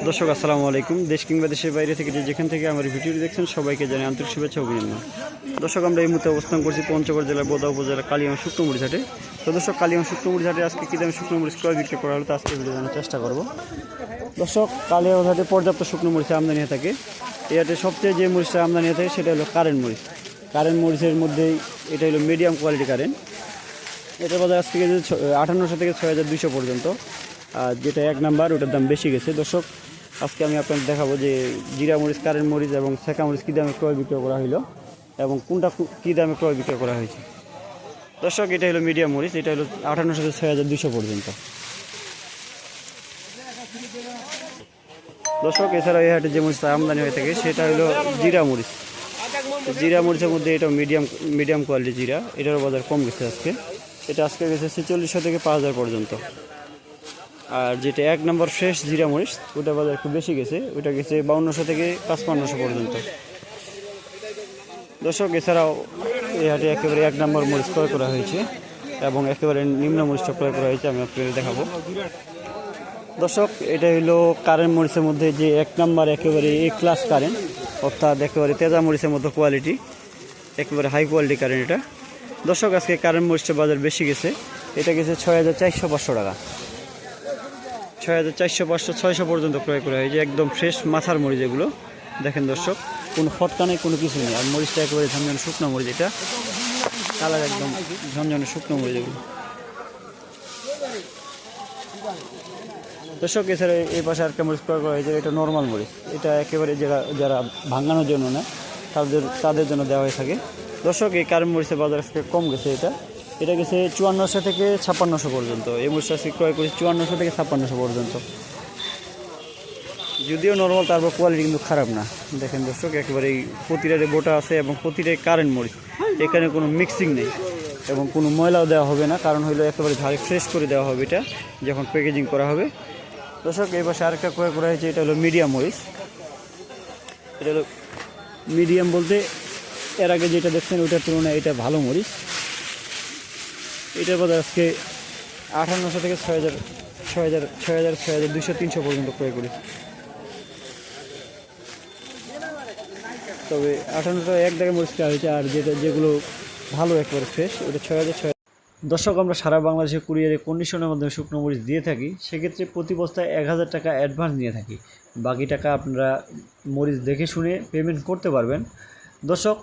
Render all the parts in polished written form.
দর্শক আসসালামু আলাইকুম। দেশ কিংবা দেশের বাইরে থেকে যেখান থেকে আমার ভিডিওটি দেখছেন সবাইকে জানাই আন্তরিক শুভেচ্ছা ও অভিনন্দন। দর্শক আমরা এই মুহূর্তে অবস্থান করছি পঞ্চগড় জেলার বোদা উপজেলার কালিয়াগঞ্জ শুকনো মরিচ হাটে। তো দর্শক কালিয়াগঞ্জ শুকনো মরিচ হাটে আজকে কী দামে শুকনো মরিচ ক্রয় বিক্রি করা হলো তা আজকে ভিডিও জানার চেষ্টা করব। দর্শক কালিয়াগঞ্জ হাটে পর্যাপ্ত শুকনো মরিচের আমদানি হয়ে থাকে। এই হাটে সবচেয়ে যে মরিচটা আমদানি হয়ে থাকে সেটা হলো কারেন্ট মরিচ। কারেন্ট মরিচের মধ্যেই এটা হলো মিডিয়াম কোয়ালিটি কারেন্ট। এটার বাজার আজকে 5800 থেকে 6200 পর্যন্ত। আর যেটা এক নাম্বার ওটার দাম বেশি গেছে। দর্শক আজকে আমি আপনাদের দেখাবো যে জিরা মরিচ, কারেন্ট মরিচ এবং শেখা মরিচ কী দামে ক্রয় বিক্রয় করা হলো এবং কোনটা কী দামে ক্রয় বিক্রয় করা হয়েছে। দর্শক এটা হলো মিডিয়াম মরিচ, এটা হলো 5800 থেকে 6200 পর্যন্ত। দর্শক এছাড়া এই হাটে যে মরিচটা আমদানি হয়ে থাকে সেটা হলো জিরা মরিচ। জিরা মরিচের মধ্যে এটা মিডিয়াম কোয়ালিটি জিরা, এটারও বাজার কম গেছে আজকে। এটা আজকে গেছে 4600 থেকে 5000 পর্যন্ত। আর যেটা এক নম্বর ফ্রেশ জিরা মরিচ ওটা বাজার একটু বেশি গেছে, ওটা গেছে 5200 থেকে 5500 পর্যন্ত। দর্শক এছাড়াও এই হাটে একেবারে এক নম্বর মরিচ ক্রয় করা হয়েছে এবং একেবারে নিম্ন মরিচটা ক্রয় করা হয়েছে, আমি আপনাদের দেখাবো। দর্শক এটা হলো কারেন্ট মরিচের মধ্যে যে এক নম্বর একেবারে এ ক্লাস কারেন্ট, অর্থাৎ একেবারে তেজা মরিচের মতো কোয়ালিটি, একেবারে হাই কোয়ালিটি কারেন্ট এটা। দর্শক আজকে কারেন্ট মরিচের বাজার বেশি গেছে, এটা গেছে 6400-500 টাকা। 6400-500-600 পর্যন্ত ক্রয় করা হয়েছে। একদম ফ্রেশ মাথার মরিচ এগুলো দেখেন দর্শক, কোনো ফটকা নেই, কোনো কিছু নেই। আর মরিচটা একেবারে ঝনঝনে শুকনো মরিচ, এটা কালার একদম ঝনঝনে শুকনো মরিচ এগুলো। দর্শক এছাড়া এই পাশে আরেকটা মরিচ ক্রয় করা হয়েছে, এটা নর্মাল মরিচ। এটা একেবারে যারা ভাঙানোর জন্য না তাদের জন্য দেওয়া হয়ে থাকে। দর্শক এই কারেন্ট মরিচের বাজার আজকে কম গেছে, এটা গেছে 5400 থেকে 5600 পর্যন্ত। এই মরিচটা আজকে ক্রয় করেছি 5400 থেকে 5600 পর্যন্ত। যদিও নর্মাল, তারপর কোয়ালিটি কিন্তু খারাপ না। দেখেন দর্শক একেবারে প্রতিটারে বোটা আছে এবং প্রতিটাই কারেন্ট মরিচ, এখানে কোনো মিক্সিং নেই এবং কোনো ময়লাও দেওয়া হবে না, কারণ হলো একেবারে ভারী ফ্রেশ করে দেওয়া হবে এটা যখন প্যাকেজিং করা হবে। দর্শক এই পাশে আরেকটা ক্রয় করা হয়েছে, এটা হলো মিডিয়াম মরিচ। এটা হলো মিডিয়াম বলতে এর আগে যেটা দেখছেন ওইটার তুলনায় এটা ভালো মরিচ। এটার বাজার আজকে 5800 থেকে 6200-300 পর্যন্ত ক্রয় করেছি। তবে 5800 এক জায়গায় মরিচ দেওয়া হয়েছে, আর যেগুলো ভালো একবারে ফ্রেশ ওটা 6600। দর্শক আমরা সারা বাংলাদেশে কুরিয়ারে কন্ডিশনের মাধ্যমে শুকনো মরিচ দিয়ে থাকি। সেক্ষেত্রে প্রতি বস্তায় 1000 টাকা অ্যাডভান্স নিয়ে থাকি, বাকি টাকা আপনারা মরিচ দেখে শুনে পেমেন্ট করতে পারবেন। দর্শক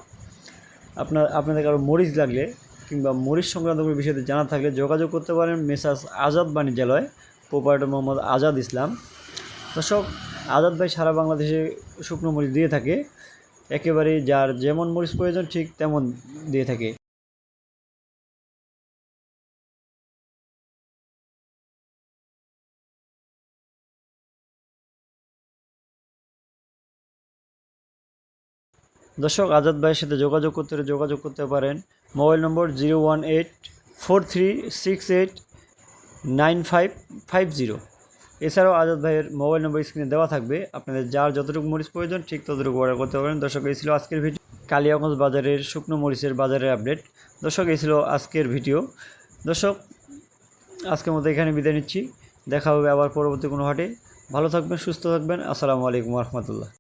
আপনাদের কারো মরিচ লাগলে কিংবা মরিচ সংক্রান্ত কোনো বিষয়তে জানা থাকলে যোগাযোগ করতে পারেন মেসার্স আজাদ বাণিজ্যালয়, প্রোপাইটার মোহাম্মদ আজাদ ইসলাম। দর্শক আজাদ ভাই সারা বাংলাদেশে শুকনো মরিচ দিয়ে থাকে, একেবারে যার যেমন মরিচ প্রয়োজন ঠিক তেমন দিয়ে থাকে। দর্শক আজাদ ভাইয়ের সাথে যোগাযোগ করতে পারেন। মোবাইল নম্বর 01843689550। এছাড়াও আজাদ ভাইয়ের মোবাইল নম্বর স্ক্রিনে দেওয়া থাকবে, আপনাদের যার যতটুকু মরিচ প্রয়োজন ঠিক ততটুকু অর্ডার করতে পারেন। দর্শক এই ছিল আজকের ভিডিও, কালিয়াগঞ্জ বাজারের শুকনো মরিচের বাজারের আপডেট। দর্শক এই ছিল আজকের ভিডিও। দর্শক আজকের মতো এখানে বিদায় নিচ্ছি, দেখা হবে আবার পরবর্তী কোনো হাটে। ভালো থাকবেন, সুস্থ থাকবেন। আসসালামু আলাইকুম রহমতুল্লাহ।